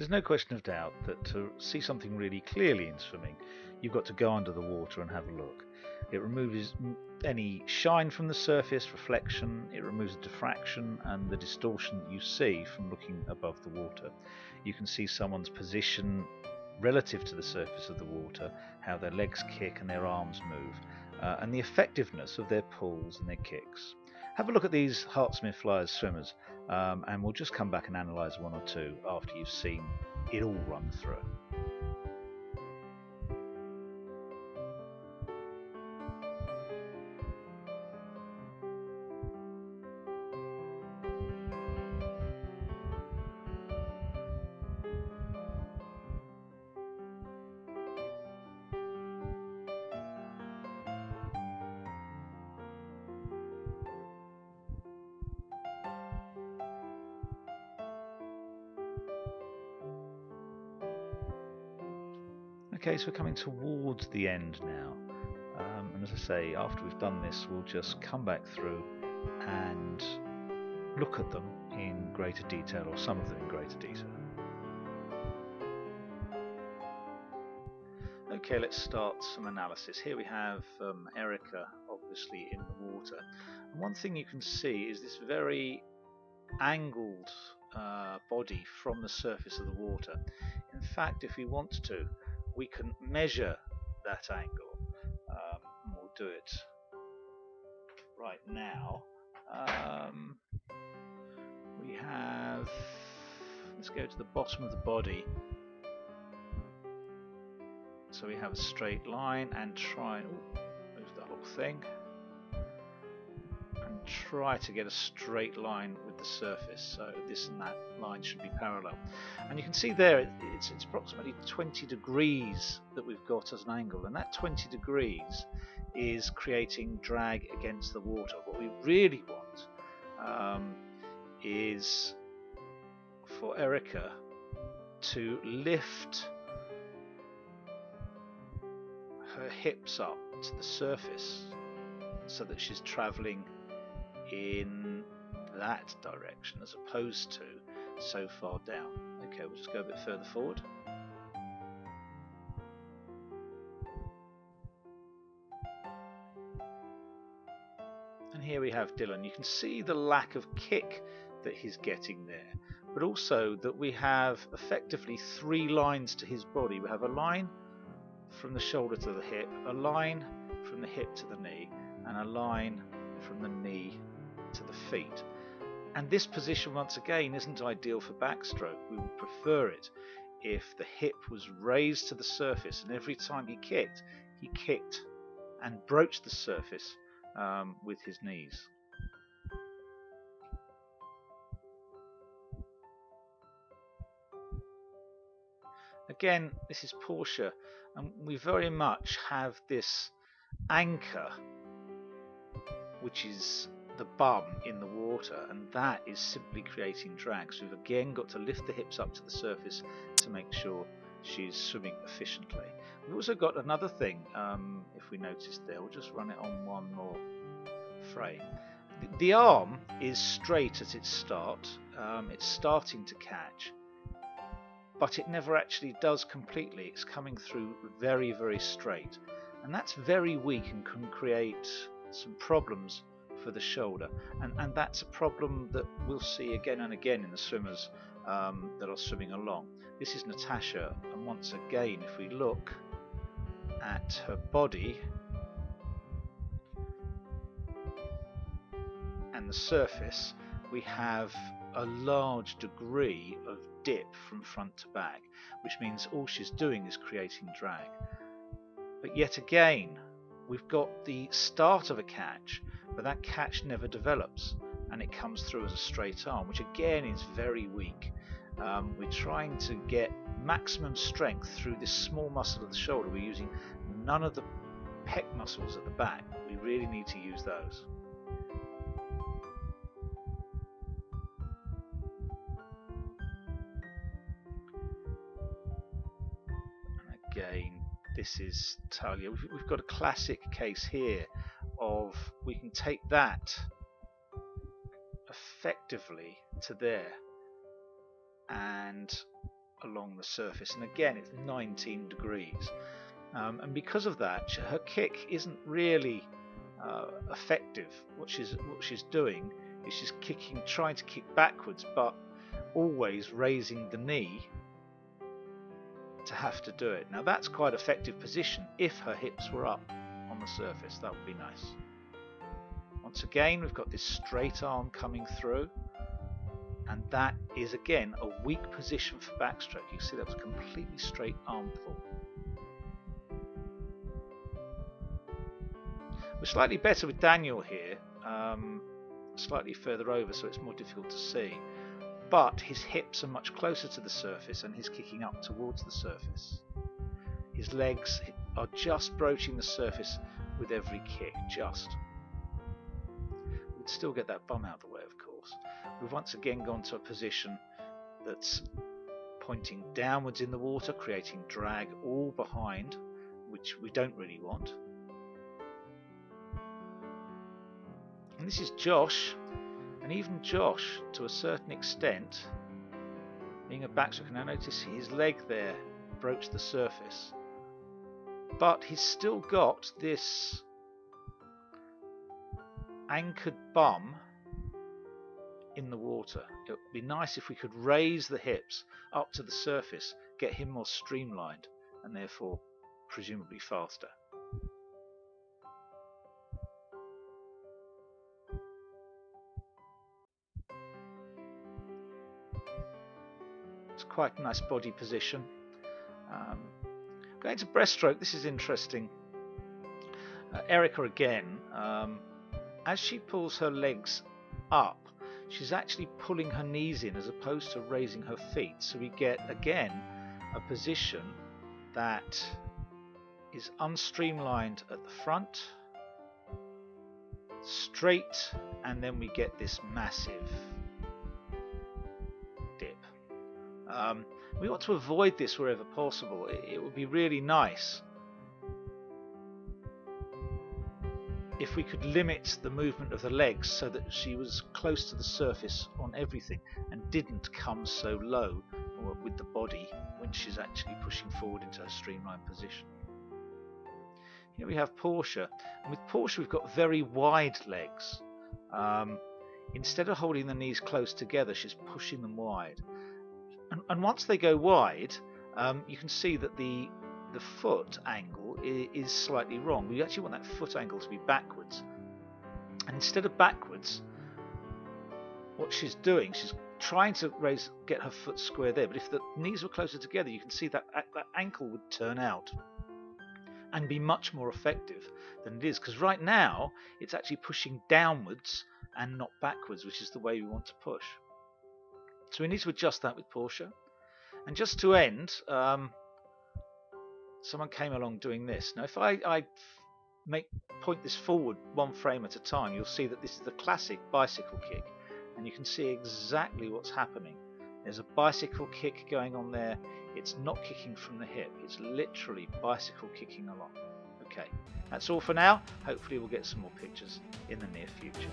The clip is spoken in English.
There's no question of doubt that to see something really clearly in swimming, you've got to go under the water and have a look. It removes any shine from the surface, reflection, it removes the diffraction and the distortion that you see from looking above the water. You can see someone's position relative to the surface of the water, how their legs kick and their arms move, and the effectiveness of their pulls and their kicks. Have a look at these Hertsmere Flyers swimmers, and we'll just come back and analyse one or two after you've seen it all run through. Okay, so we're coming towards the end now, and as I say, after we've done this, we'll just come back through and look at them in greater detail, or some of them in greater detail. Okay, let's start some analysis. Here we have Erica obviously in the water, and one thing you can see is this very angled body from the surface of the water. In fact, if we want to, we can measure that angle. We'll do it right now. We have, let's go to the bottom of the body. So we have a straight line and try and move the whole thing and try to get a straight line with the surface. So this and that line should be parallel. And you can see there it's approximately 20 degrees that we've got as an angle, and that 20 degrees is creating drag against the water. What we really want is for Erica to lift her hips up to the surface so that she's travelling in that direction as opposed to so far down. Okay, we'll just go a bit further forward. And here we have Dylan. You can see the lack of kick that he's getting there, but also that we have effectively three lines to his body. We have a line from the shoulder to the hip, a line from the hip to the knee, and a line from the knee to the feet. And this position once again isn't ideal for backstroke. We would prefer it if the hip was raised to the surface, and every time he kicked and broached the surface with his knees. Again, this is Portia, and we very much have this anchor, which is the bum in the water, and that is simply creating drag. So we've again got to lift the hips up to the surface to make sure she's swimming efficiently. We've also got another thing, if we notice there, we'll just run it on one more frame. The arm is straight at its start, it's starting to catch, but it never actually does completely. It's coming through very, very straight, and that's very weak and can create some problems for the shoulder, and that's a problem that we'll see again and again in the swimmers that are swimming along. This is Natasha, and once again, if we look at her body and the surface, we have a large degree of dip from front to back, which means all she's doing is creating drag. But yet again, we've got the start of a catch, but that catch never develops, and it comes through as a straight arm, which again is very weak. We're trying to get maximum strength through this small muscle of the shoulder. We're using none of the pec muscles at the back. We really need to use those. And again, this is Talia. We've got a classic case here of we can take that effectively to there, and along the surface, and again it's 19 degrees. And because of that, her kick isn't really effective. What she's doing is she's trying to kick backwards, but always raising the knee to have to do it. Now that's quite effective position if her hips were up on the surface. That would be nice. Once again, we've got this straight arm coming through, and that is again a weak position for backstroke. You see that was a completely straight arm pull. We're slightly better with Daniel here, slightly further over, so it's more difficult to see. But his hips are much closer to the surface and he's kicking up towards the surface. His legs are just broaching the surface with every kick, just. We'd still get that bum out of the way, of course. We've once again gone to a position that's pointing downwards in the water, creating drag all behind, which we don't really want. And this is Josh. And even Josh, to a certain extent, being a backstroke, and I notice his leg there broached the surface, but he's still got this anchored bum in the water. It would be nice if we could raise the hips up to the surface, get him more streamlined, and therefore presumably faster. It's quite a nice body position. Going to breaststroke, this is interesting. Erica again, as she pulls her legs up, she's actually pulling her knees in as opposed to raising her feet. So we get again a position that is unstreamlined at the front, straight, and then we get this massive dip. We want to avoid this wherever possible. It would be really nice if we could limit the movement of the legs so that she was close to the surface on everything and didn't come so low with the body when she's actually pushing forward into her streamlined position. Here we have Portia, and with Portia we've got very wide legs. Instead of holding the knees close together, she's pushing them wide. And once they go wide, you can see that the foot angle is slightly wrong. We actually want that foot angle to be backwards. And instead of backwards, what she's doing, she's trying to get her foot square there. But if the knees were closer together, you can see that that ankle would turn out and be much more effective than it is. Because right now, it's actually pushing downwards and not backwards, which is the way we want to push. So we need to adjust that with Portia. And just to end, someone came along doing this. Now if I point this forward one frame at a time, you'll see that this is the classic bicycle kick. And you can see exactly what's happening. There's a bicycle kick going on there. It's not kicking from the hip. It's literally bicycle kicking along. Okay, that's all for now. Hopefully we'll get some more pictures in the near future.